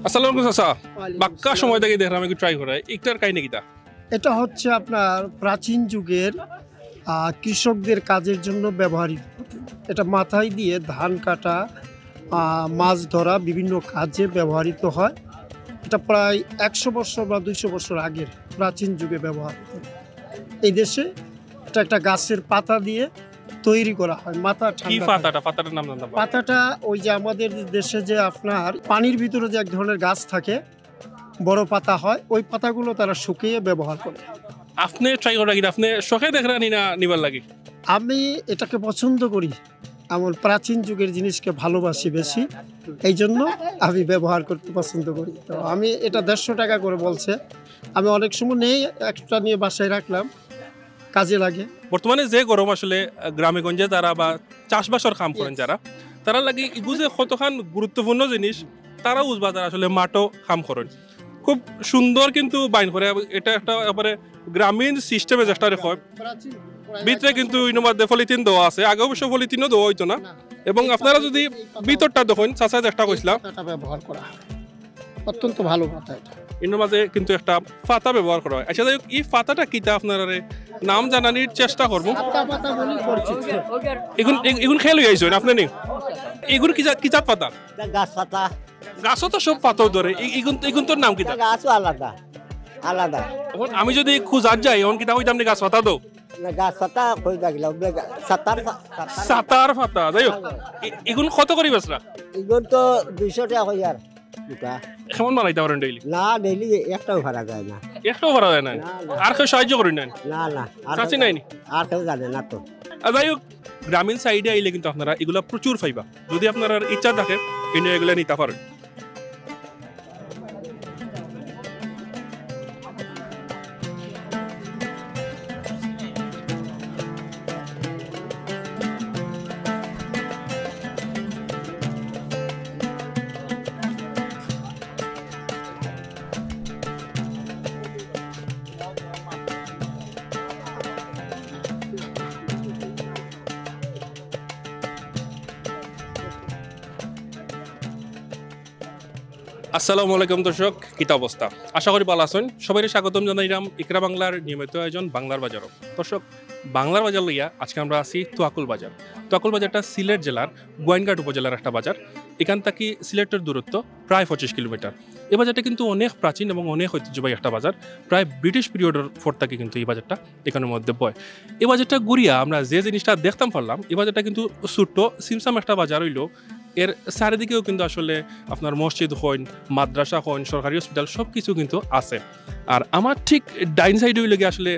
আসসালামু আলাইকুম চাচা বাক্কা সময় থেকে দেখলাম একটু ট্রাই করাই একটার কাহিনী কিটা এটা হচ্ছে আপনার প্রাচীন যুগের কৃষকদের কাজের জন্য ব্যবহৃত হতো। এটা মাথায় দিয়ে ধান কাটা, মাছ ধরা বিভিন্ন কাজে ব্যবহৃত হয়। এটা প্রায় 100 বছর বা 200 বছর আগের প্রাচীন যুগে ব্যবহৃত। এই দেশে এটা একটা গাছের পাতা দিয়ে তৈরি করা হয়। মাথা কি ঠান্ডা পাতাটা পাতাটার নাম জানতাম না। পাতাটা ওই যে আমাদের দেশে যে আপনার পানির ভিতরে যে এক ধরনের গাছ থাকে, বড় পাতা হয়, ওই পাতাগুলো তারা শুকিয়ে ব্যবহার করে। আপনি ট্রাই করা কিনা আপনি শখে দেখলেন না নিবার লাগে আমি এটাকে পছন্দ করি, আমার প্রাচীন যুগের জিনিসকে ভালোবাসি বেশি, এই জন্য আমি ব্যবহার করতে পছন্দ করি। তো আমি এটা 150 টাকা করে বলছে, আমি অনেক সময় নেই, একটা নিয়ে বাসায় রাখলাম, কাজে লাগে। বর্তমানে যে গরম আসলে গ্রামে গঞ্জে যারা বা চাষবাসের কাম করেন যারা তারা লাগে ইগুজে কতখান গুরুত্বপূর্ণ জিনিস তারা বুঝবা তারা আসলে মাঠও কাম করেন খুব সুন্দর কিন্তু বাইন করে। এটা একটা একেবারে গ্রামীণ সিস্টেমে চেষ্টা রেখে ভিতরে কিন্তু ইনোর মধ্যে পলিথিন দেওয়া আছে, আগে অবশ্য পলিথিনও দেওয়া হইতো না। এবং আপনারা যদি ভিতরটা দেখুন চাষা চেষ্টা করছিলাম ব্যবহার করা হয়, অত্যন্ত ভালো কথা। এটা ইনোর মাঝে কিন্তু একটা পাতা ব্যবহার করা হয়। আচ্ছা যাই হোক, এই পাতাটা কিতা আপনার নাম জানানির চেষ্টা করবো। এগুন খেয়ে লই আইসেন আপনি নি এগুন কিজাত পাতা গাছ পাতা গাছও তো সব পাতাও ধরে এগুন তোর নাম কিতা গাছও আলাদা আলাদা। এখন আমি যদি খুঁজার যাই এখন কিতা হইতাম নি গাছ পাতা দো গাছ পাতা কই লাগিল সাতার পাতা। যাই হোক এগুন কত করি বেসরা এগুলো তো 200 টাকা হই আর দুটা। কেমন বানাইতে পারেন ডেইলি? না ডেইলি একটাও ভাড়া যায় না। একটাও ভরা যায় না? আর কেউ সাহায্য করি না? না না চাচি নাইনি? আর কেউ জানে না তো। যাই হোক গ্রামীণ সাইডে আইলে কিন্তু আপনারা এগুলা প্রচুর পাইবা, যদি আপনার ইচ্ছা থাকে এগুলা নিতে পারেন। আসসালামু আলাইকুম দর্শক, কিতা অবস্থা? আশা করি ভালো আছেন। সবাই স্বাগতম জানাইলাম ইকরা বাংলার নিয়মিত আয়োজন বাংলার বাজারও। দর্শক, বাংলার বাজার লইয়া আজকে আমরা আছি তোয়াকুল বাজার। তোয়াকুল বাজারটা সিলেট জেলার গোয়াইনঘাট উপজেলার একটা বাজার। এখান থেকে সিলেটের দূরত্ব প্রায় 25 কিলোমিটার। এই বাজারটা কিন্তু অনেক প্রাচীন এবং অনেক ঐতিহ্যবাহী একটা বাজার। প্রায় ব্রিটিশ পিরিয়ডের পর থেকে কিন্তু এই বাজারটা এখানের মধ্যে বয়। এই বাজারটা ঘুরিয়া আমরা যে জিনিসটা দেখতাম পারলাম, এই বাজারটা কিন্তু ছোট্ট সিমসাম একটা বাজার হইল। এর চারিদিকেও কিন্তু আসলে আপনার মসজিদ হইন, মাদ্রাসা হইন, সরকারি হসপিটাল সব কিছু কিন্তু আছে। আর আমার ঠিক ডাইন সাইডে হইলে গিয়ে আসলে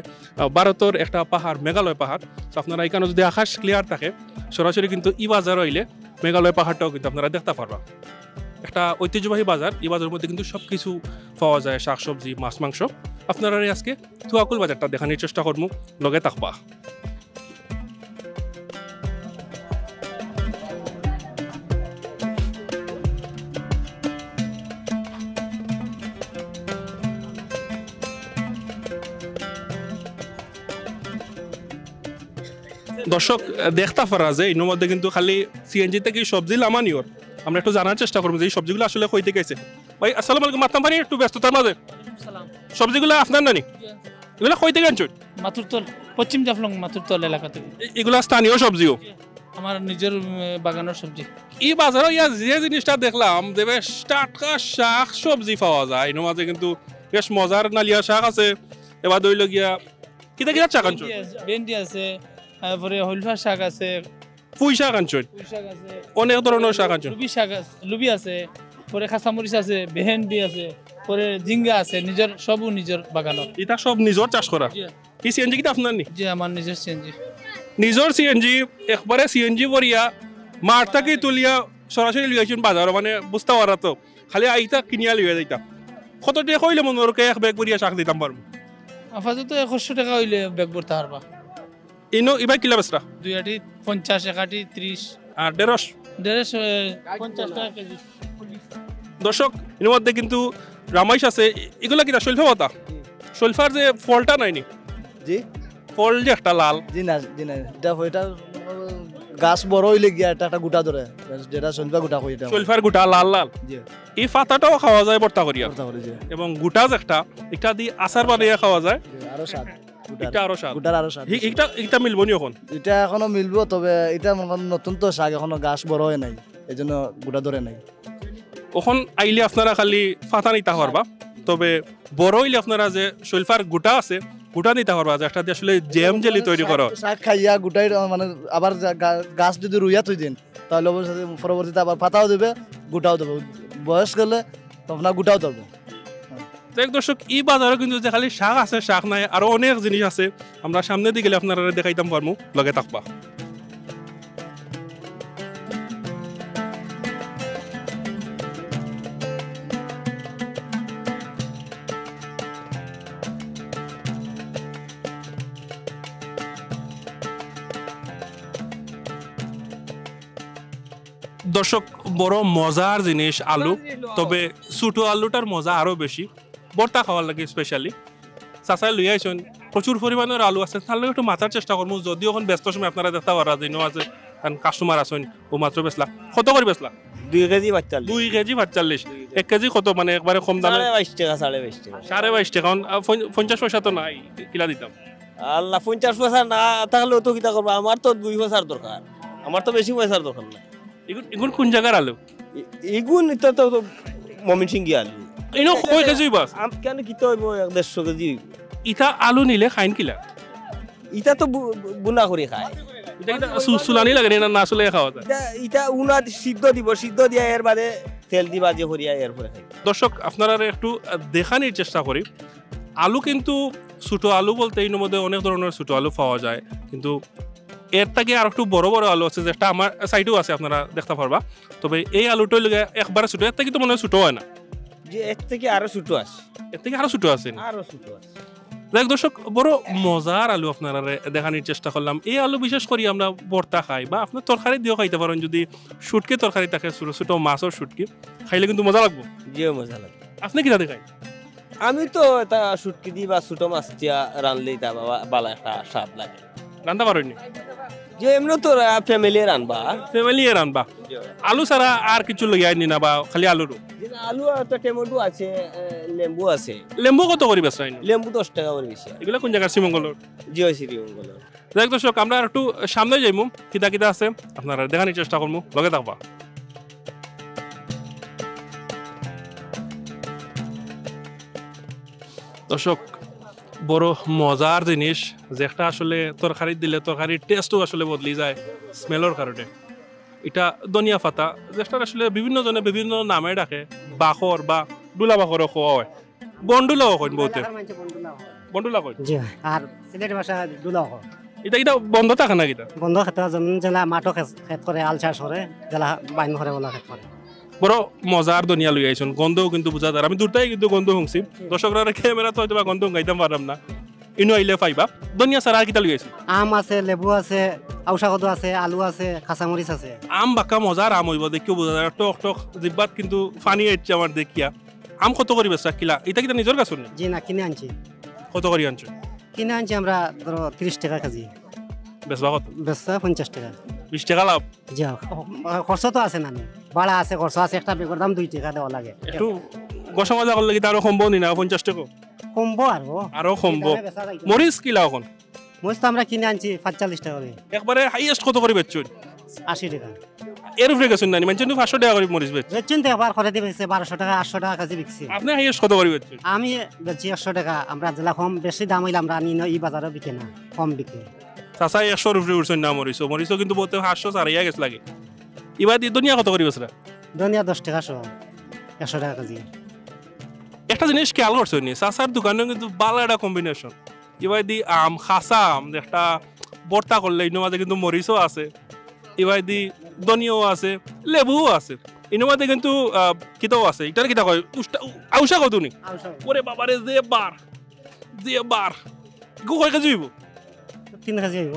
ভারতের একটা পাহাড়, মেঘালয় পাহাড়। তো আপনারা এখানে যদি আকাশ ক্লিয়ার থাকে সরাসরি কিন্তু ই বাজার হইলে মেঘালয় পাহাড়টাও কিন্তু আপনারা দেখতে পারবা। একটা ঐতিহ্যবাহী বাজার, এই বাজারের মধ্যে কিন্তু সব কিছু পাওয়া যায়, শাকসবজি, মাছ মাংস। আপনারা আজকে তোয়াকুল বাজারটা দেখানোর চেষ্টা করবো, লগে থাকবা। দর্শক দেখতে পারা যায় এর মধ্যে কিন্তু খালি সিএনজি থেকে সবজি লামানিওর। আমরা একটু জানার চেষ্টা করবো যে এই সবজিগুলো আসলে কই থেকে গেছে। ভাই আসসালামু আলাইকুম, মাতলাম পারি একটু ব্যস্ততার মাঝে। সবজিগুলো আপনার নানি? এগুলো কই থেকে আনছেন? মাতুরতল, পশ্চিম জাফলং মাতুরতল এলাকা থেকে। এগুলা স্থানীয় সবজিও? আমার নিজের বাগানের সবজি। এই বাজারে ইয়া যে জিনিসটা দেখলাম যে বেশ টাটকা শাক সবজি পাওয়া যায়, এর মাঝে কিন্তু বেশ মজার নালিয়া শাক আছে। এবার দইল গিয়া কিতা কিতা শাক আনছেন? ভেন্ডি আছে, তারপরে হলফা শাক আছে, পুঁই শাক আনছেন পুঁই শাক আছে, অনেক ধরনের শাক আনছেন লুবি শাক আছে, লুবি আছে, পরে খাসামরিচ আছে, ভেন্ডি আছে, পরে জিঙ্গা আছে, নিজের সবও নিজের বাগানত। এটা সব নিজের চাষ করা জি। এই সিএনজি কিটা আপনার নি যে আমার নিজের সিএনজি। নিজের সিএনজি একবারে সিএনজি করিয়া মাঠ থেকে তুলিয়া সরাসরি লিয়েছেন বাজার মানে বুঝতে পারা তো খালি আইতা কিনিয়া লিয়ে যাইতা কত টাকা কইলে মনে ওরকে এক ব্যাগ করিয়া শাক দিতাম পারবো আপাতত 100 টাকা হইলে ব্যাগ ভরতে পারবা। ইনো এবার কিলা বেসরা দুই আটি 50, এক আটি 30, আর 150 50 টাকা কেজি। দর্শক এর মধ্যে কিন্তু রামাইশ আছে এগুলা কিনা শৈলফা পাতা শৈলফার যে ফলটা নাইনি জি ফল যে একটা লাল জি না এটা গাছ বড় হইলে গিয়া এটা একটা গোটা ধরে যেটা শৈলফা গোটা কই এটা শৈলফার গোটা লাল লাল জি এই পাতাটাও খাওয়া যায় ভর্তা করিয়া কথা বলে জি এবং গোটা যে একটা এটা দিয়ে আচার বানিয়ে খাওয়া যায় আরো স্বাদ এটা আরো স্বাদ গোটার আরো স্বাদ এটা মিলবো নি এখন এটা এখনো মিলবো তবে এটা মনে করেন নতুন তো শাক এখনো গাছ বড় হয় নাই এই জন্য গোটা ধরে নাই ওখন আইলে আপনারা খালি ফাতা নিতে পারবা তবে বড় হইলে আপনারা যে শৈলফার গোটা আছে গোটা নিতে পারবা যে একটা দিয়ে আসলে জ্যাম জেলি তৈরি করো শাক খাইয়া গোটাই মানে আবার গাছ যদি রুইয়া থই দিন তাহলে অবশ্যই পরবর্তীতে আবার পাতাও দেবে গোটাও দেবে বয়স গেলে তখন গোটাও দেবে দেখ দর্শক এই বাজারে কিন্তু যে খালি শাক আছে শাক নাই আরো অনেক জিনিস আছে আমরা সামনে দিয়ে গেলে আপনারা দেখাইতাম পারমু লগে থাকবা দর্শক বড় মজার জিনিস আলু তবে ছোট আলুটার মজা আরো বেশি ভর্তা খাওয়ার লাগে স্পেশালি চাচাই লই আইসন প্রচুর পরিমাণের আলু আছে তাহলে একটু মাথার চেষ্টা করবো যদিও এখন ব্যস্ত সময় আপনারা দেখতে পারা যেন আছে কারণ কাস্টমার আছেন ও মাত্র বেসলা কত করে বেসলা 2 কেজি 45 2 কেজি 45 1 কেজি কত মানে একবারে কম দামে 22 টাকা 22 টাকা 22.5 টাকা কারণ 50 পয়সা তো নাই কিলা দিতাম আল্লাহ 50 পয়সা না থাকলেও তো কিতা করবো আমার তো 2 পয়সার দরকার আমার তো বেশি পয়সার দরকার না এগুন কোন জায়গার আলু এগুন এটা তো মমিন সিং আলু ইনো কয় কেজি বাস আম কেন কিতা হইব 150 কেজি ইটা আলু নিলে খাইন কিলা ইটা তো বুনা করে খায় এটা কি সুলানি লাগে না না আসলে খাওয়া যায় ইটা ইটা উনা সিদ্ধ দিব সিদ্ধ দিয়া এর বাদে তেল দিবা যে হরিয়া এর পরে খাই দর্শক আপনারা একটু দেখানোর চেষ্টা করি আলু কিন্তু ছোট আলু বলতে এর মধ্যে অনেক ধরনের ছোট আলু পাওয়া যায় কিন্তু এর থেকে আর একটু বড় বড় আলু আছে যেটা আমার সাইডেও আছে আপনারা দেখতে পারবা তবে এই আলুটার লগে একবারে ছোট এর থেকে তো মনে হয় ছোট হয় না যে এর থেকে আরো ছোট আছে এর থেকে আরো ছোট আছে আরো ছোট আছে দেখ দর্শক বড় মজার আলু আপনারা দেখানোর চেষ্টা করলাম এই আলু বিশেষ করে আমরা ভর্তা খাই বা আপনার তরকারি দিয়েও খাইতে পারেন যদি শুটকি তরকারি থাকে ছোট ছোট মাছের শুটকি খাইলে কিন্তু মজা লাগবে যে মজা লাগে আপনি কিনা দেখাই আমি তো এটা শুটকি দি বা ছোট মাছ দিয়া রানলেই তা বালা একটা স্বাদ লাগে রান্না পারেননি যে এমনি তো ফ্যামিলি রানবা ফ্যামিলি এর আনবা আলু ছাড়া আর কিছু লইয়া নি না বা খালি আলুরও আলু একটা টমেটো আছে লেম্বু আছে লেম্বু কত করি বেচাই লেম্বু 10 টাকা করে বেশি এগুলো কোন জায়গার শ্রীমঙ্গলের জিও শ্রীমঙ্গল দেখ দর্শক আমরা আর একটু সামনে যাইমু কিতা কিতা আছে আপনারা দেখানোর চেষ্টা করবো লগে থাকবা দর্শক বড় মজার জিনিস যেটা আসলে তরকারি দিলে তরকারির টেস্টও আসলে বদলি যায় স্মেলের কারণে এটা ধনিয়া পাতা যেটা আসলে বিভিন্ন জনে বিভিন্ন নামে ডাকে বাখর বা ডুলা বাখরও খাওয়া হয় বন্ডুলাও কইন বহুতে বন্ডুলা কইন জি আর সিলেট ভাষা দুলাহ এটা এটা বন্ধ থাকে না কিতা বন্ধ ক্ষেত্র যেমন জেলা মাটো ক্ষেত করে আল চাষ করে জেলা বাইন করে বলা ক্ষেত করে বড় মজার দুনিয়া লই আইছন গন্ধও কিন্তু বুঝা যায় আমি দুটাই কিন্তু গন্ধ শুনছি দর্শকরা ক্যামেরা তো হয়তো বা গন্ধ গাইতাম পারলাম না ইনো আইলে পাইবা দুনিয়া সারা আর কিতা লই আইছি আম আছে লেবু আছে আউশা কদু আছে আলু আছে কাঁচামরিচ আছে আম বাক্কা মজার আম হইব দেখিও বুঝা যায় টক টক জিব্বাত কিন্তু ফানি আইছে আমার দেখিয়া আম কত করি বেচা কিলা এটা কিতা নিজের কাছে জি না কিনে আনছি কত করি আনছো কিনে আনছি আমরা ধরো 30 টাকা কেজি বেচবা কত বেচা 50 টাকা 20 টাকা লাভ জি খরচ তো আছে না ভাড়া আছে খরচ আছে একটা বেগর দাম 2 টাকা দেওয়া লাগে একটু গসা মজা করলে কি তারও সম্ভব নি না 50 টাকা কমবো আরো সম্ভব মরিচ কিলা এখন মরিচ তো আমরা কিনে আনছি 45 টাকা করে একবারে হাইয়েস্ট কত করে বেচছো 80 টাকা এর উপরে গেছেন না মানে 500 টাকা করে মরিচ বেচ বেচছেন তো একবার করে দিবে 1200 টাকা 800 টাকা কেজি বিকছি আপনি হাইয়েস্ট কত করে বেচছেন আমি বেচি 100 টাকা আমরা জেলা কম বেশি দাম হইলে আমরা আনি না এই বাজারে বিকে না কম বিকে চাচা 100 রুপি উঠছেন না মরিচ কিন্তু বহুত 500 সারাইয়া গেছে লাগে এবার দুনিয়া কত করি বছরা ধনিয়া 10 টাকা শো 100 টাকা কেজি একটা জিনিস খেয়াল করছো নি চাচার দোকানে কিন্তু ভালো একটা কম্বিনেশন এবার দি আম খাসা আম একটা ভর্তা করলে ইনো মাঝে কিন্তু মরিচও আছে এবার দি ধনিয়াও আছে লেবুও আছে ইনো মাঝে কিন্তু কিতাও আছে এটার কিতা কয় আউশা কত নি ওরে বাবারে যে বার গো কয় কেজি হইব 3 কেজি হইব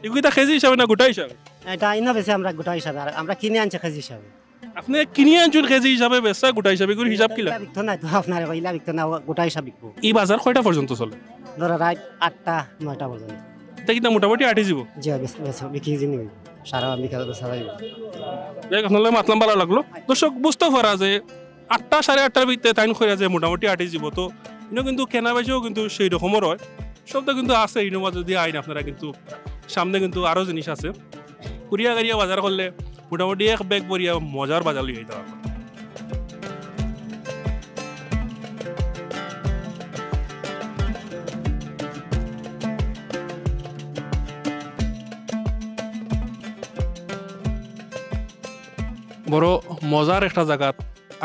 এগুলো কিতা কেজি হিসাবে না গোটা হিসাবে এটা ইনা বেশি আমরা গোটা হিসাবে আর আমরা কিনে আনছি কেজি হিসাবে আপনি কিনে আনছেন কেজি হিসাবে বেচা গোটা হিসাবে করে হিসাব কিলা ইলা বিকতো না তো আপনার ইলা বিকতো না গোটা হিসাব বিকবো এই বাজার কয়টা পর্যন্ত চলে ধরো রাত 8টা 9টা পর্যন্ত তা কিতা মোটামুটি আটি যাব জি বিক্রি জিনি সারা বিকাল বেচা যাইব দেখ আপনাদের মাতলাম ভালো লাগলো দর্শক বুঝতে পারা যে 8টা 8:30টার ভিতরে টাইম করে যে মোটামুটি আটি যাব তো ইনো কিন্তু কেনা বেচাও কিন্তু সেই রকমের হয় সবটা কিন্তু আছে ইনোমা যদি আইন আপনারা কিন্তু সামনে কিন্তু আরো জিনিস আছে কুরিয়া গাড়িয়া বাজার করলে মোটামুটি এক ব্যাগ বরিয়া মজার বাজার লিয়ে যেতে পারবো বড় মজার একটা জায়গা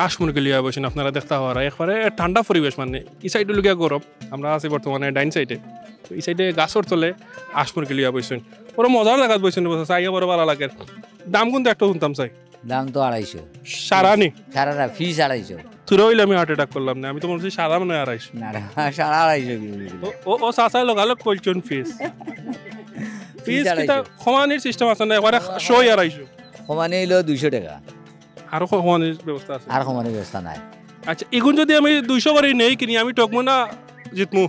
আশমুরগি লিয়া বসেন আপনারা দেখতে হওয়ার একবারে ঠান্ডা পরিবেশ মানে এই সাইডে লুকিয়া গরম আমরা আছি বর্তমানে ডাইন সাইডে এই সাইডে গাছর তলে আশমুরগি লিয়া বসেন বড় মজার জায়গা বসেন চাইয়া বড় ভালো লাগে দাম কিন্তু একটা শুনতাম চাই দাম তো 250 সারানি সারাটা ফিস 250 তুরা হইলে আমি হার্ট অ্যাটাক করলাম না আমি তো বলছি সারা মনে হয় 250 না 250 ও চাচাই লগালো কলচন ফিস ফিস কিটা সমানির সিস্টেম আছে না একবারে 250 সমানে হইলো 200 টাকা আরো সমানির ব্যবস্থা আছে আর সমানে ব্যবস্থা নাই আচ্ছা এগুন যদি আমি 200 করে নেই কিনি আমি টকমু না জিতমু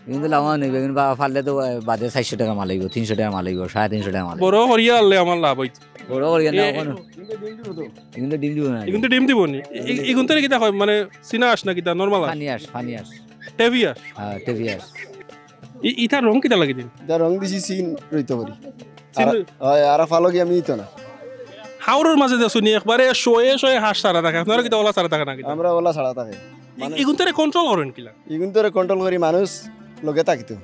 কিন্তু লাভা নেই কিন্তু ফাললে তো বাদে 400 টাকা মাল লাগবে 300 টাকা মাল লাগবে 350 টাকা মাল বড় হরিয়া আনলে আমার লাভ হইতো বড় করে না কোনো কিন্তু ডিম দিব না এগুন তো ডিম দিব নি এগুন তো কিটা হয় মানে সিনাস না কিটা নরমাল ফানিয়াস টেভিয়াস হ্যাঁ টেভিয়াস ইটা রং কিটা লাগি দিন দা রং দিছি সিন রইতে পারি হয় আর ফালো কি আমি তো না হাওরের মাঝে দেখুনি একবারে শোয়ে হাঁস সারা থাকে আপনারা কিটা ওলা সারা থাকে না কিটা আমরা ওলা ছাড়া থাকে এগুন তো কন্ট্রোল করেন কিলা এগুন তো কন্ট্রোল করি মানুষ লগে থাকিতো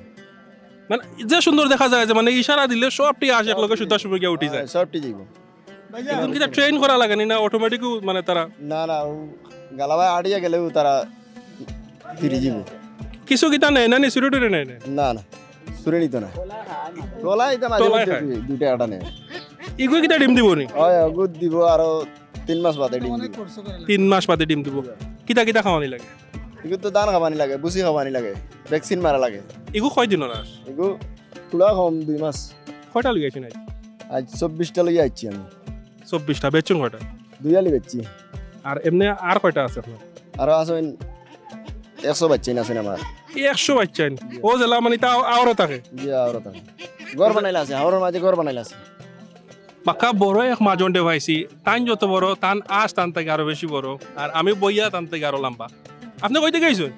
মানে যে সুন্দর দেখা যায় যে মানে ইশারা দিলে সবটি আসে এক লগে সুতা সুপে গিয়ে উঠি যায় সবটি যাইব এগুন কিটা ট্রেন করা লাগে না অটোমেটিক মানে তারা না না গালাবা আড়িয়া গেলেও তারা ফিরে যাবে কিছু কিটা নেয় না নি সিরুটুরে নেয় না না সুরে নিত না তোলা এটা মাঝে দুইটা আটা নেয় এগুলো কিটা ডিম দিব নি হয় গুড দিব আরো 3 মাস বাদে ডিম দিব 3 মাস বাদে ডিম দিব কিটা খাওয়ানি লাগে এগুলো তো দান খাবানি লাগে বুসি খাবানি লাগে ভ্যাকসিন মারা লাগে এগু কয় দিন রাস এগু তুলা কম 2 মাস কয়টা লইয়াছি নাই আজ 24টা লই আইছি আমি 24টা বেচুন কয়টা দুইয়ালি বেচছি আর এমনি আর কয়টা আছে আপনার আর আসেন 100 বাচ্চা না আছে আমার 100 বাচ্চা ও জেলা মানে তা আওরা থাকে জি আওরা থাকে ঘর বানাইলা আছে আওরার মাঝে ঘর বানাইলা আছে পাকা বড় এক মাজন দেখাইছি তান যত বড় তান আশ তান থেকে আরো বেশি বড় আর আমি বইয়া তান থেকে আরো লম্বা আপনি কইতে গেছেন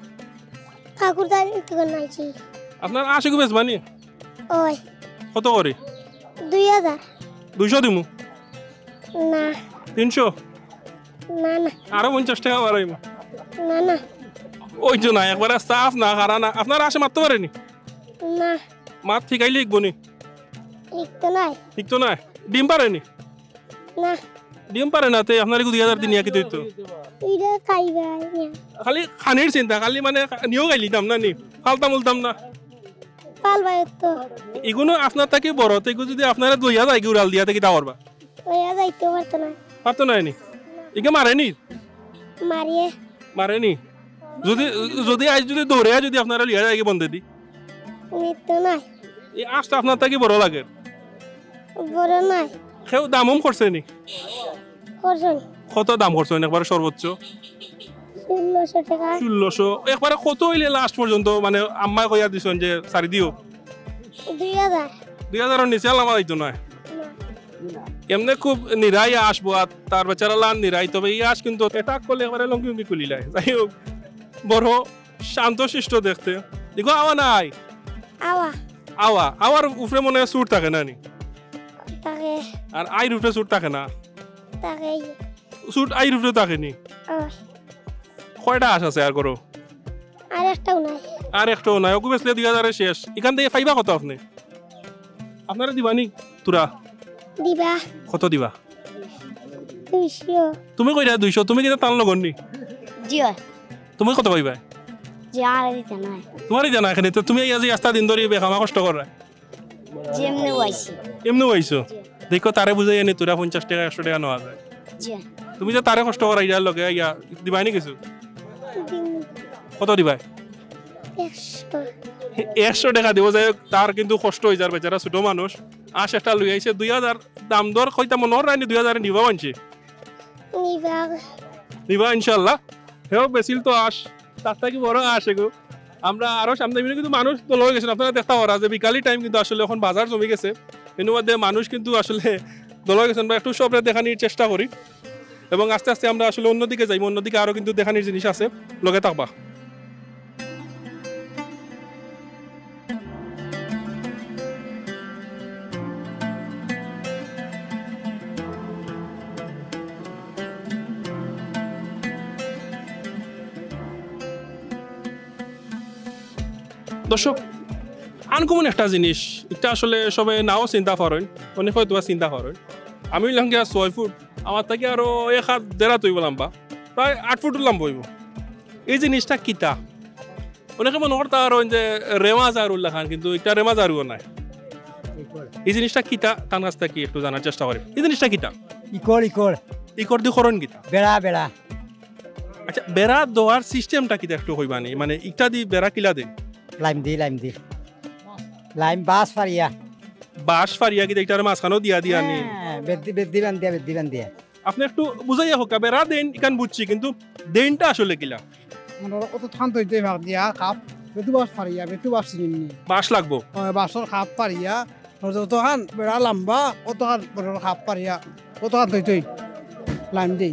ঠাকুরদার দোকান আইছি আপনার আশি বেশ মানি ওই কত করে 2000 200 দিমু না 300 না না আরো 50 টাকা বাড়াইমু না না ওই যে না একবার সাফ না খারা না আপনার আশে মারতে পারেনি না মাত ঠিকাই লিখবো নি ঠিক তো নাই ডিম পারেনি না ডিম পারে না তে আপনার 2000 দিন কি তো ইরা খাইবা খালি খানির চিন্তা খালি মানে নিও গাইলি দাম না নি ফালতাম উলতাম না পালবা তো এগুলো আপনার তাকে বড় তো এগুলো যদি আপনারা 2000 কি উড়াল দিয়াতে কি তা করবা ওয়া যাইতে পারতো না পারতো না নি একে মারেনি মারেনি যদি যদি আজ যদি দৌড়ে যদি আপনারা লিয়া যায় বন্ধে দি নিতো না এই আশটা আপনার তাকে বড় লাগে বড় নাই কেউ দামম করছে নি করছেন কত দাম করছেন একবার সর্বোচ্চ 1600 টাকা 1600 একবারে কত হইলে লাস্ট পর্যন্ত মানে আম্মা কইয়া দিছেন যে সারি দিও 2000 এর নিচে আলামা দিত না এমনি খুব নিরাই আসবো আর তার বেচারা লান নিরাই তবে এই আস কিন্তু এটা করলে একবারে লঙ্কি কুলিলাই যাই হোক বড় শান্ত শিষ্ট দেখতে দেখো আওয়া নাই আওয়ার উপরে মনে হয় সুট থাকে না নি থাকে আর আইর উপরে সুট থাকে না থাকে সুট আইর উপরে থাকে নি কয়টা আস আছে আর করো আর একটাও নাই আর একটাও নাই ওকে বেসলে 2000 এর শেষ এখান থেকে পাইবা কত আপনি আপনারা দিবানি তোরা দিবা কত দিবা 200 তুমি কইরা 200 তুমি কিটা টান লগনি জিও তুমি কত পাইবা জি আর দিতে নাই তোমারই জানা এখানে তো তুমি আজি আস্তা দিন ধরে বেখামা কষ্ট করা যেমনে হইছে এমনি হইছো দেখো তারে বুঝাই আনি তোরা 50 টাকা 100 টাকা নেওয়া যায় জি তুমি যে তারে কষ্ট করা ইয়ার লগে ইয়া দিবাই নি কিছু কত দিবাই 100 টাকা দিব যায় তার কিন্তু কষ্ট হয়ে যার বেচারা ছোট মানুষ আশ একটা লই আইছে 2000 দাম দর কইতা মনর রানি 2000 নিবা আনছে নিবা নিবা ইনশাআল্লাহ হেও বেসিল তো আশ তার কি বড় আসে গো আমরা আরো সামনে কিন্তু মানুষ তো লয়ে গেছেন আপনারা দেখতে পারা যে বিকালি টাইম কিন্তু আসলে এখন বাজার জমে গেছে এর মধ্যে মানুষ কিন্তু আসলে দল গেছেন বা একটু সবরে দেখানোর চেষ্টা করি এবং আস্তে আস্তে আমরা আসলে অন্যদিকে যাই অন্যদিকে আরো কিন্তু দেখানোর জিনিস আছে লগে থাকবা দর্শক আনকমন একটা জিনিস এটা আসলে সবাই নাও চিন্তা করেন অনেক হয়তো চিন্তা করেন আমি লঙ্গিয়া 6 ফুট আমার থেকে আরো 1 হাত দেড়া তুই বললাম বা প্রায় 8 ফুট লম্বা হইব এই জিনিসটা কিতা অনেকে মনে করতে আর যে রেমাজার উল্লাহ খান কিন্তু এটা রেমাজারও নাই এই জিনিসটা কিতা তার কাছ থেকে একটু জানার চেষ্টা করি এই জিনিসটা কিতা ইকর ইকর ইকর দি করণ কিতা বেড়া বেড়া আচ্ছা বেড়া দেওয়ার সিস্টেমটা কিতা একটু কইবানি মানে ইটা দি বেড়া কিলা দেন লাইম দি লাইম বাস ফারিয়া বাঁশ ফারিয়া কি এটার মাঝখানেও দিয়া দিয়া নি বেদ্দি বান দিয়া আপনি একটু বুঝাইয়া হোক বেড়া দেন ইকান বুঝছি কিন্তু দেনটা আসলে কিলা মানে অত ঠান তৈতে ভাগ দিয়া খাপ বেতু বাস ফারিয়া বেতু বাস চিনি বাঁশ লাগবো বাসর খাপ পারিয়া অতখান বেড়া লম্বা অতখান খাপ পারিয়া অতখান তৈতে লাইম দেই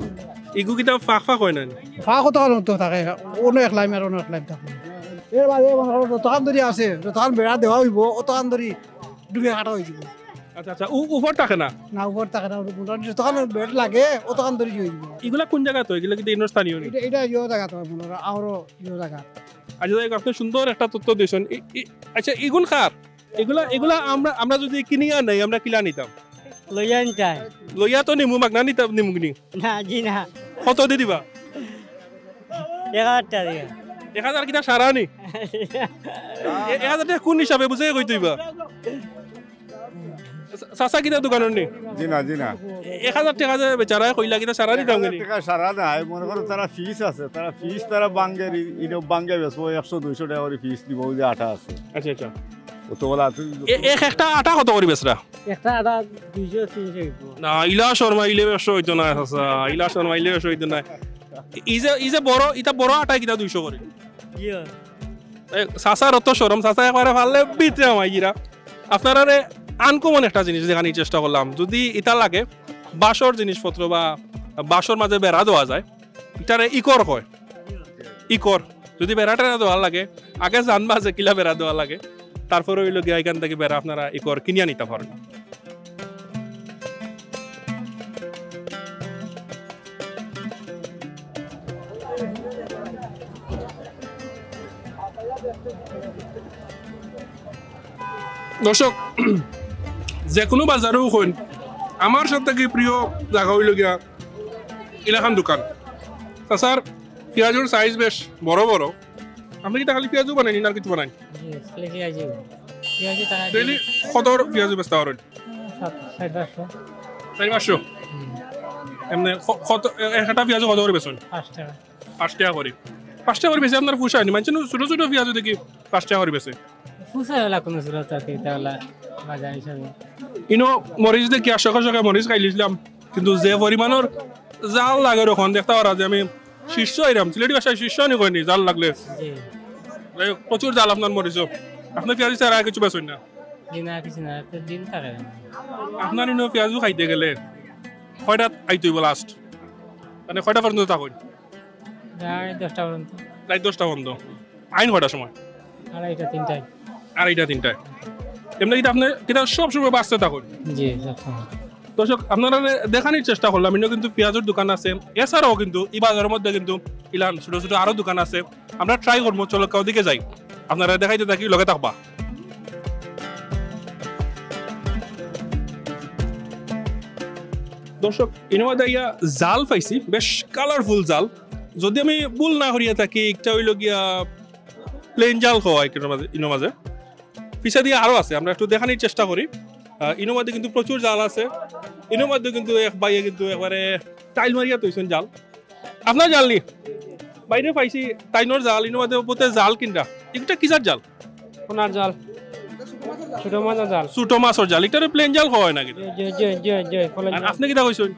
ইগু কিতা ফাঁক ফাঁক হয় না ফাঁক অতখান তো থাকে অন্য এক লাইম আর অন্য এক লাইম থাকে এর বাদে যতখান ধরি আছে যতখান বেড়া দেওয়া হইব অতখান ধরি ডুবে কাটা হয়ে যাব আচ্ছা আচ্ছা উপর থাকে না না উপর থাকে না যতখান বেড় লাগে অতখান ধরি হয়ে যাব এগুলা কোন জায়গা তো এগুলা কিন্তু ইনোর স্থানীয় নেই এটা ইয়ে জায়গা তো মনে হয় আরো ইয়ে জায়গা আচ্ছা আপনি সুন্দর একটা তথ্য দিয়েছেন আচ্ছা এগুন খার এগুলা আমরা যদি কিনিয়া নাই আমরা কিলা নিতাম লইয়া নিতাই লইয়া তো নিমু মাগনা নিতাম নিমুগনি না জি না কত দি দিবা 1000 টাকা 1000 কিটা সারা নি 1000 টাকা কোন হিসাবে বুঝে কই তুইবা সাসা কিটা দোকানের নি জি না 1000 টাকা যে বেচারা কইলা কিটা সারা নিতাম গনি টাকা সারা নাই মনে করো তারা ফিস আছে তারা ফিস তারা বাঙ্গের ইনো বাঙ্গে বেসবো 100-200 টাকা করে ফিস দিব যে আটা আছে আচ্ছা আচ্ছা অতগুলা তুই একটা আটা কত করে বেচরা একটা আদা 200-300 না ইলা শর্মা ইলে বেশ হইতো না সাসা ইলা শর্মা ইলে বেশ হইতো না ইজে বড় এটা বড় আটা কিটা 200 করে জি সাসার অত শরম সাসা একবারে ফাললে বিতে আমাইরা আপনারা আনকমন একটা জিনিস দেখানোর চেষ্টা করলাম যদি এটা লাগে বাঁশর জিনিসপত্র বা বাঁশর মাঝে বেড়া দেওয়া যায় এটারে ইকর হয় ইকর যদি বেড়াটা দেওয়া লাগে আগে জানবা যে কিলা বেড়া দেওয়া লাগে তারপরে ওই লোক এখান থেকে বেড়া আপনারা ইকর কিনিয়া নিতে পারেন দর্শক যে কোনো বাজারেও হইন আমার সব থেকে প্রিয় জায়গা হইল গিয়া ইলাখান দোকান স্যার পেঁয়াজের সাইজ বেশ বড় বড় আপনি কি খালি পেঁয়াজও বানাইনি আর কিছু বানাই ডেইলি কত পেঁয়াজ বেচতে পারেন 400 এমনি কত একটা পেঁয়াজ কত করে বেচেন 5 টাকা করে 5 টাকা করে বেশি আপনার পুষায় নি মানছেন ছোট ছোট পেঁয়াজ দেখি 5 টাকা করে বেচে ইনো মরিচ দেখি আশে মরিচ খাইলিছিলাম কিন্তু যে পরিমাণের জাল লাগে ওখান দেখতে পারা যে আমি শীর্ষ এরাম সিলেটি ভাষায় শীর্ষ নি কইনি জাল লাগলে প্রচুর জাল আপনার মরিচ আপনার পেঁয়াজ ছাড়া কিছু বেচেন না আপনার ইনো পেঁয়াজও খাইতে গেলে কয়টা আইতে হইব লাস্ট মানে কয়টা পর্যন্ত থাকুন রাত 10টা পর্যন্ত আইন কয়টার সময় 2:30-3টায় এমনি কিন্তু আপনি কিনা সব সময় বাঁচতে থাকুন দর্শক আপনারা দেখানোর চেষ্টা করলাম ইনো কিন্তু পেঁয়াজের দোকান আছে এছাড়াও কিন্তু এই বাজারের মধ্যে কিন্তু ইলান ছোট ছোট আরো দোকান আছে আমরা ট্রাই করবো চলো কাউ দিকে যাই আপনারা দেখাইতে থাকি লগে থাকবা দর্শক ইনোমাদে ইয়া জাল পাইছি বেশ কালারফুল জাল যদি আমি ভুল না করিয়া থাকি একটা হইল গিয়া প্লেন জাল হয় ইনোমাজে পিছা দিয়ে আরও আছে আমরা একটু দেখানোর চেষ্টা করি ইনোমাদে কিন্তু প্রচুর জাল আছে ইনোমাদে কিন্তু এক বাইয়ে কিন্তু একবারে টাইল মারিয়া তৈছেন জাল আপনার জাল নি বাইরে পাইছি টাইনোর জাল ইনোমাদে বলতে জাল কিনরা এটা কিসার জাল সোনার জাল ছোট মাছের জাল ছোট মাছের জাল এটা প্লেন জাল হয় না কিন্তু আর আপনি কিটা কইছেন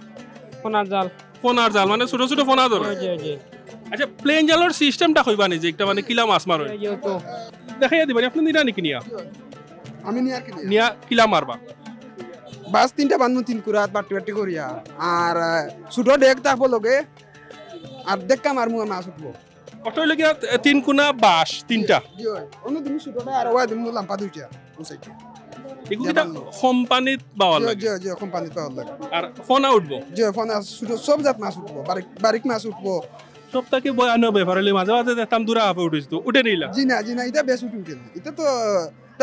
সোনার জাল ফোনার জাল মানে ছোট ছোট ফোনা ধরে আচ্ছা প্লেন জালের সিস্টেমটা কইবা নি যে একটা মানে কিলা মাছ মারো দেখাইয়া দিবেন আপনি নিরা নাকি নিয়া আমি নিয়া কিলা মারবা বাস তিনটা বান্ধব তিন কুরাত বাটি বাটি করিয়া আর ছোট ডেক থাকবো লগে আর দেখা মারমু মাছ উঠবো কত হইলে গিয়া তিন কোনা বাঁশ তিনটা অন্য তুমি ছোটটা আর ওয়া দিমু লাম্পা দুইটা উসাইতে এগুলো কিটা কোম্পানিত পাওয়া লাগে জি কোম্পানিত পাওয়া লাগে আর ফোনা উঠবো জি ফোনা ছোট সব জাত মাছ উঠবো বারিক মাছ উঠবো সপ্তাহে বয়ানো ব্যাপার হলে মাঝে মাঝে দেখতাম দূরা আপে উঠেছি তো উঠে নিলা জি না এটা বেশ উঠে না এটা তো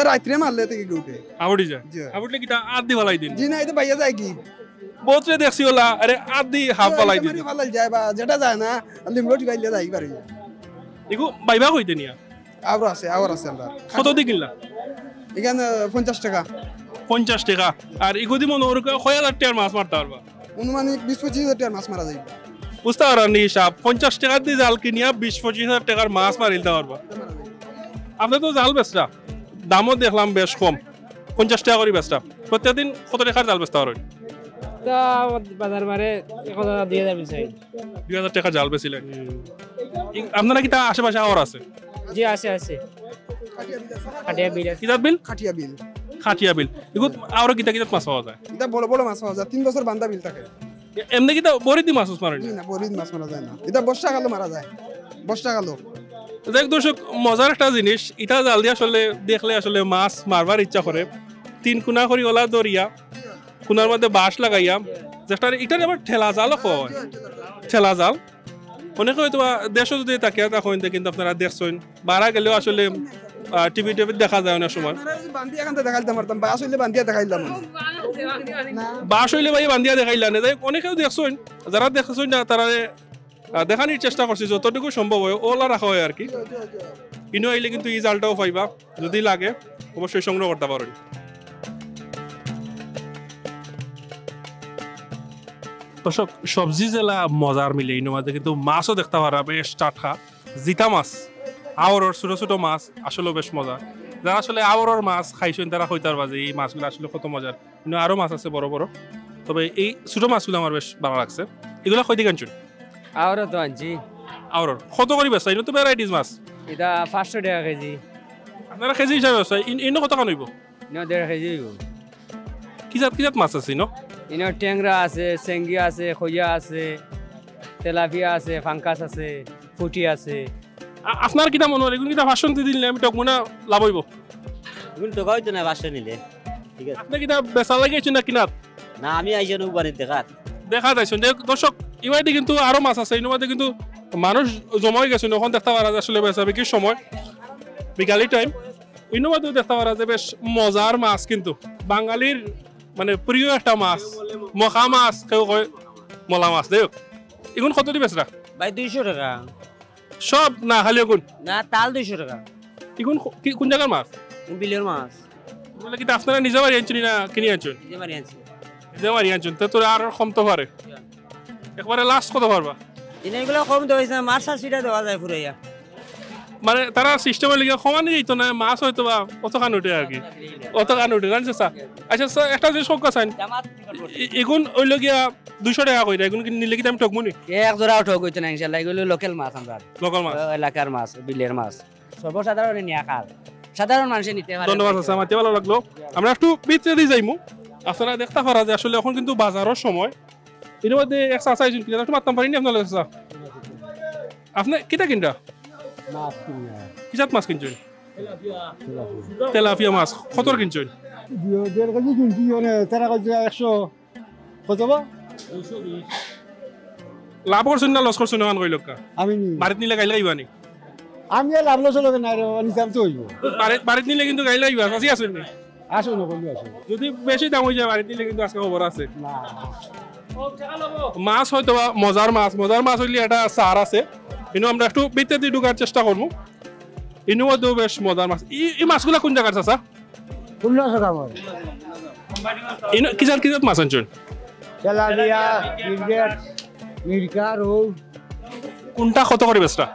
রাত্রে মারলে থেকে উঠে আউড়ি যায় আউটলে কিটা আদ দি ভালাই দিন জি না এটা বাইয়া যায় কি বহুত রে দেখছি ওলা আরে আদ দি হাফ ভালাই দিন ভালাই যায় বা যেটা যায় না লিমরট গাইলে যাই পারি এগু বাইবা কইতে নিয়া আবার আছে আমরা কত দি কিনলা এখানে 50 টাকা 50 টাকা আর এগুদি মনে ওর 1000 টাকার মাছ মারতে পারবা অনুমানিক 20-25 হাজার টাকার মাছ মারা যায় বুঝতে পারেন হিসাব 50 টাকা দিয়ে জাল কিনিয়া 20-25 হাজার টাকার মাছ মারিলতে পারবা আপনি তো জাল বেচরা দামও দেখলাম বেশ কম 50 টাকা করে বেচরা প্রত্যেকদিন কত টাকার জাল বেচতে পারেন বাজার বারে 1000 বেচাই 2000 টাকা জাল বেচিলেন আপনারা কি তা আশেপাশে আওয়ার আছে জি আছে খাটিয়া বিল কিতাব বিল খাটিয়া বিল এগুলো আরো কিতা মাছ পাওয়া যায় এটা বড় মাছ পাওয়া যায় 3 বছর বান্ধা বিল থাকে এমনি কিতা বরিদি মাছ মারেন না বরিদি মাছ মারা যায় না এটা বর্ষাকালে মারা যায় বর্ষাকালে দেখ দর্শক মজার একটা জিনিস এটা জাল দিয়ে আসলে দেখলে আসলে মাছ মারবার ইচ্ছা করে 3 কোনা করি ওলা দরিয়া কোনার মধ্যে বাঁশ লাগাইয়া যেটা এটা আবার ঠেলা জাল হয় ঠেলা জাল অনেকে হয়তো দেশও যদি তাকিয়া তখন কিন্তু আপনারা দেখছেন বাড়া গেলেও আসলে টিভি দেখা যায় অনেক সময় বান্দিয়া কান্তে দেখাইতাম পারতাম বাস হইলে বান্দিয়া দেখাইলাম বাস হইলে ভাই বান্দিয়া দেখাইলা না অনেকেও দেখছেন যারা দেখছেন না তারা দেখানোর চেষ্টা করছে যতটুকু সম্ভব হয় ওলা রাখা হয় আর কি ইনো আইলে কিন্তু এই জালটাও পাইবা যদি লাগে অবশ্যই সংগ্রহ করতে পারেন দর্শক সবজি জেলা মজার মিলে ইনো মাঝে কিন্তু মাছও দেখতে পারা বেশ টাটকা জিতা মাছ আওয়ার ছোট ছোট মাছ আসলে বেশ মজা যারা আসলে আওয়ার মাছ খাইছেন তারা হইতার বাজে এই মাছগুলো আসলে কত মজার কিন্তু আরো মাছ আছে বড় বড় তবে এই ছোট মাছগুলো আমার বেশ ভালো লাগছে এগুলো কই দিকে আনছেন আওয়ার তো আনছি আওয়ার কত করে বেচা ইনো তো ভ্যারাইটিস মাছ এটা 500 টাকা কেজি আপনারা কেজি হিসাবে বেচা ইনো কত টাকা নইব ইনো 1.5 কেজি হইব কি জাত মাছ আছে ইনো ইনো ট্যাংরা আছে চেঙ্গি আছে খইয়া আছে তেলাপিয়া আছে ফাঙ্কাস আছে ফুটি আছে আপনার কিটা মনে হয় এগুলো কিটা ভাষণ দিয়ে দিলে আমি টক মনে লাভ হইব এগুলো তো হয়তো না ভাষণ নিলে ঠিক আছে আপনি কিটা বেচা লাগিয়েছেন না কিনাত না আমি আইজন উবানি দেখা যাইছেন দর্শক ইবাইতে কিন্তু আরো মাছ আছে ইনোমাতে কিন্তু মানুষ জমা হয়ে গেছে এখন দেখতে পারা যায় আসলে বেচা বিক্রির সময় বিকালি টাইম ইনোমাতেও দেখতে পারা যায় বেশ মজার মাছ কিন্তু বাঙালির মানে প্রিয় একটা মাছ মখা মাছ কেউ কয় মলা মাছ দেখ এগুন কত দি বেচরা ভাই 200 টাকা সব না খালি এগুন না তাল 200 টাকা এগুন কোন জায়গার মাছ বিলের মাছ বলে কি আপনারা নিজে বাড়ি আনছেন না কিনে আনছেন নিজে বাড়ি আনছি নিজে বাড়ি আনছেন তো তোর আর কম তো পারে একবারে লাস্ট কত পারবা এগুলো কম তো হইছে মাছ সাসিটা দেওয়া যায় পুরাইয়া মানে তারা সিস্টেমের লিগে সমানই যেত না মাছ হয়তো বা অত কান উঠে আর কি অত কান উঠে জানছে স্যার আচ্ছা স্যার একটা যে শোক আছেন এগুন ওই লগিয়া 200 টাকা কইরা এগুন নিলে কি আমি ঠকমুনি এক জোড়াও ঠক হইতো না ইনশাআল্লাহ এগুলো লোকাল মাছ আমরা লোকাল মাছ এলাকার মাছ বিলের মাছ সর্বসাধারণ নিয়া খাল সাধারণ মানুষ নিতে পারে ধন্যবাদ আছে আমার ভালো লাগলো আমরা একটু ভিতরে দিয়ে যাইমু আপনারা দেখতে পারা যে আসলে এখন কিন্তু বাজারের সময় এর মধ্যে এক চাচা আইছেন কিনা একটু মারতাম পারিনি আপনারা চাচা আপনি কিটা কিনটা মাছ কিনা কিসাত মাছ কিনছেন তেলাপিয়া মাছ কত কিনছেন 1.5 কেজি কিনছি মানে তেরা কেজি 100 কত বা 220 লাভ করছেন না লস করছেন ওখান কইল আমি বাড়িতে নিলে গাইলে গাইবানি আমি লাভ লস লগে নাই নিজাম তো হইব বাড়িতে নিলে কিন্তু গাইলে গাইবা আসি আসেন আসো না বন্ধু আসো যদি বেশি দাম হয়ে যায় বাড়িতে নিলে কিন্তু আজকে খবর আছে না মাছ হয়তো বা মজার মাছ হইলে একটা সার আছে কিন্তু আমরা একটু ভিতরে দিয়ে ঢুকার চেষ্টা করবো ইনু মধ্যেও বেশ মজার মাছ এই মাছগুলা কোন জায়গার চাচা কি জাত মাছ আনছেন তেলাপিয়া মির্গেট মির্কা রৌ কোনটা কত করে বেচটা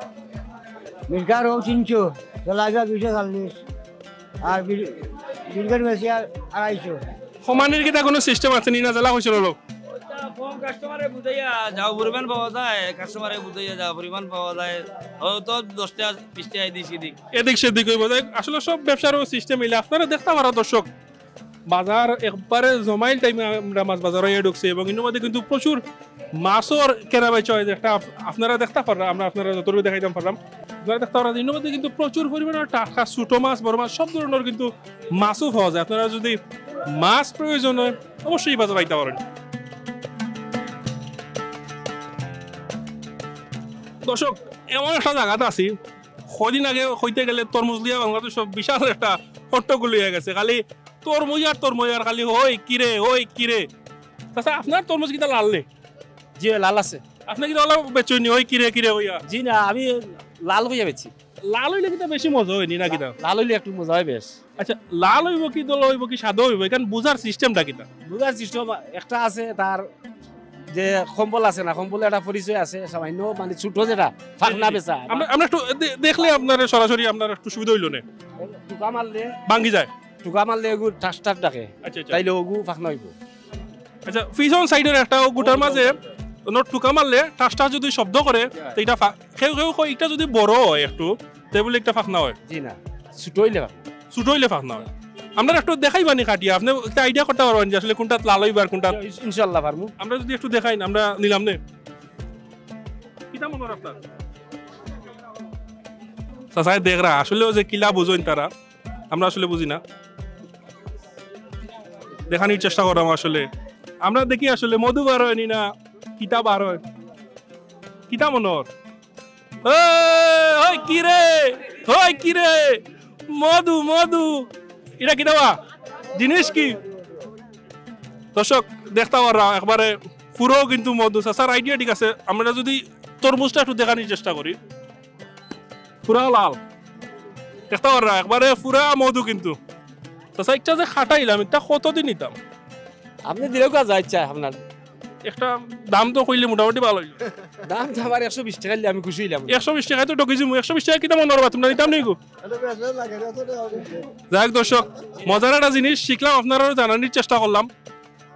মির্কা রৌ 300 তেলাপিয়া 240 আর মির্গেট বেশি 250 সমানের কিটা কোনো সিস্টেম আছে নি না জেলা হয়েছিল লোক কাস্টমারে বুঝাইয়া যাও পরিমাণ পাওয়া যায় কাস্টমারে বুঝাইয়া যাও পরিমাণ পাওয়া যায় হয়তো 10টা 20টা এদিক সেদিক হইব আসলে সব ব্যবসারও সিস্টেম মিলে আপনারা দেখতে পারা দর্শক বাজার একবারে জমাইল টাইমে আমরা মাছ বাজারে ঢুকছি এবং এর মধ্যে কিন্তু প্রচুর মাছর কেনা বেচা হয় যেটা আপনারা দেখতে পারলাম আমরা আপনারা যতটুকু দেখাইতাম পারলাম আপনারা দেখতে পারা এর মধ্যে কিন্তু প্রচুর পরিমাণে টাকা ছোট মাছ বড় মাছ সব ধরনের কিন্তু মাছও পাওয়া যায় আপনারা যদি মাছ প্রয়োজন হয় অবশ্যই বাজার আইতে পারেন দর্শক এমন একটা জায়গাতে আছি কদিন আগে হইতে গেলে তরমুজ লিয়া বাংলাদেশ বিশাল একটা হট্টগোল হয়ে গেছে খালি তরমুজ আর খালি ওই কিরে তাছাড়া আপনার তরমুজ কিটা লাল নে জি লাল আছে আপনি কি লাল বেচুনি ওই কিরে হইয়া জি না আমি লাল হইয়া বেচি লাল হইলে কিটা বেশি মজা হয়নি না কিটা লাল হইলে একটু মজা হয় বেশ আচ্ছা লাল হইব কি দল হইব কি সাদা হইব এখান বুঝার সিস্টেমটা কিটা বুঝার সিস্টেম একটা আছে তার যে কম্বল আছে না কম্বলে একটা পরিচয় আছে সামান্য মানে ছোট যেটা ফাঁকনা বেচা আমরা একটু দেখলে আপনার সরাসরি আপনার একটু সুবিধা হইল না টুকা মারলে ভাঙ্গি যায় টুকা মারলে এগু ঠাস ঠাস ডাকে আচ্ছা তাইলে ওগু ফাঁকনা হইব আচ্ছা পিছন সাইডের একটা গুটার মাঝে টুকা মারলে টাসটা যদি শব্দ করে তো এটা এটা যদি বড় হয় একটু তাহলে একটা ফাঁকনা হয় জি না ছোট হইলে ফাঁকনা হয় আমরা একটু দেখাইবানি কাটিয়া আপনি একটা আইডিয়া করতে পারবেন যে আসলে কোনটা লাল হইবার কোনটা ইনশাআল্লাহ পারমু আমরা যদি একটু দেখাই না আমরা নিলাম নে কিটা মনে হয় আপনার সাসায় দেখ রা আসলে যে কিলা বুঝেন তারা আমরা আসলে বুঝি না দেখানোর চেষ্টা করলাম আসলে আমরা দেখি আসলে মধু বার হয়নি না কিতা বার হয় কিতা মনোর কিরে মধু এটা কি দেওয়া জিনিস কি দর্শক দেখতে পারা একবারে পুরো কিন্তু মধু চাষার আইডিয়া ঠিক আছে আমরা যদি তরমুজটা একটু দেখানোর চেষ্টা করি পুরা লাল দেখতে পারা একবারে পুরা মধু কিন্তু চাষা একটা যে খাটাইলাম একটা কতদিন নিতাম আপনি দিলেও কাজ ইচ্ছা আপনার একটা দাম তো কইলে মোটামুটি ভালো হইল দাম তো আমার 120 টাকা আমি খুশি হইলাম 120 টাকা তো ঠকেছি 120 টাকা কিটা মনে করবা তোমরা নিতাম নেই গো যাই হোক দর্শক মজার একটা জিনিস শিখলাম আপনারাও জানানোর চেষ্টা করলাম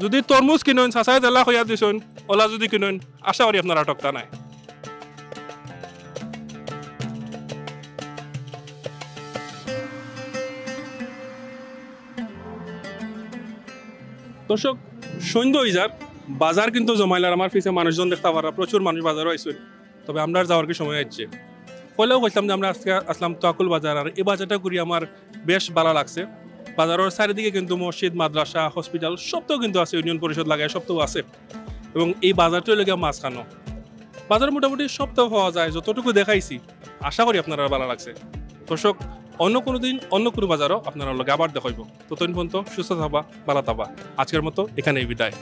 যদি তরমুজ কিনেন চাচাই জেলা হইয়া দিছেন ওলা যদি কিনেন আশা করি আপনারা ঠকতা নাই দর্শক সন্ধ্যা হয়ে যাক বাজার কিন্তু জমাইলার আমার পিছিয়ে মানুষজন দেখতে পারা প্রচুর মানুষ বাজারও আইসেন তবে আমরা যাওয়ার কি সময় আসছে পয়লাও কইতাম যে আমরা আজকে আসলাম তোয়াকুল বাজার আর এই বাজারটা ঘুরি আমার বেশ ভালো লাগছে বাজারের চারিদিকে কিন্তু মসজিদ মাদ্রাসা হসপিটাল সবটাও কিন্তু আছে ইউনিয়ন পরিষদ লাগায় সবটাও আছে এবং এই বাজারটাই লেগে মাঝখানো বাজার মোটামুটি সবটাও পাওয়া যায় যতটুকু দেখাইছি আশা করি আপনারা ভালো লাগছে দর্শক অন্য কোনো দিন অন্য কোনো বাজারও আপনারা লগে আবার দেখাইব ততদিন পর্যন্ত সুস্থ থাকবা ভালো থাকবা আজকের মতো এখানেই বিদায়।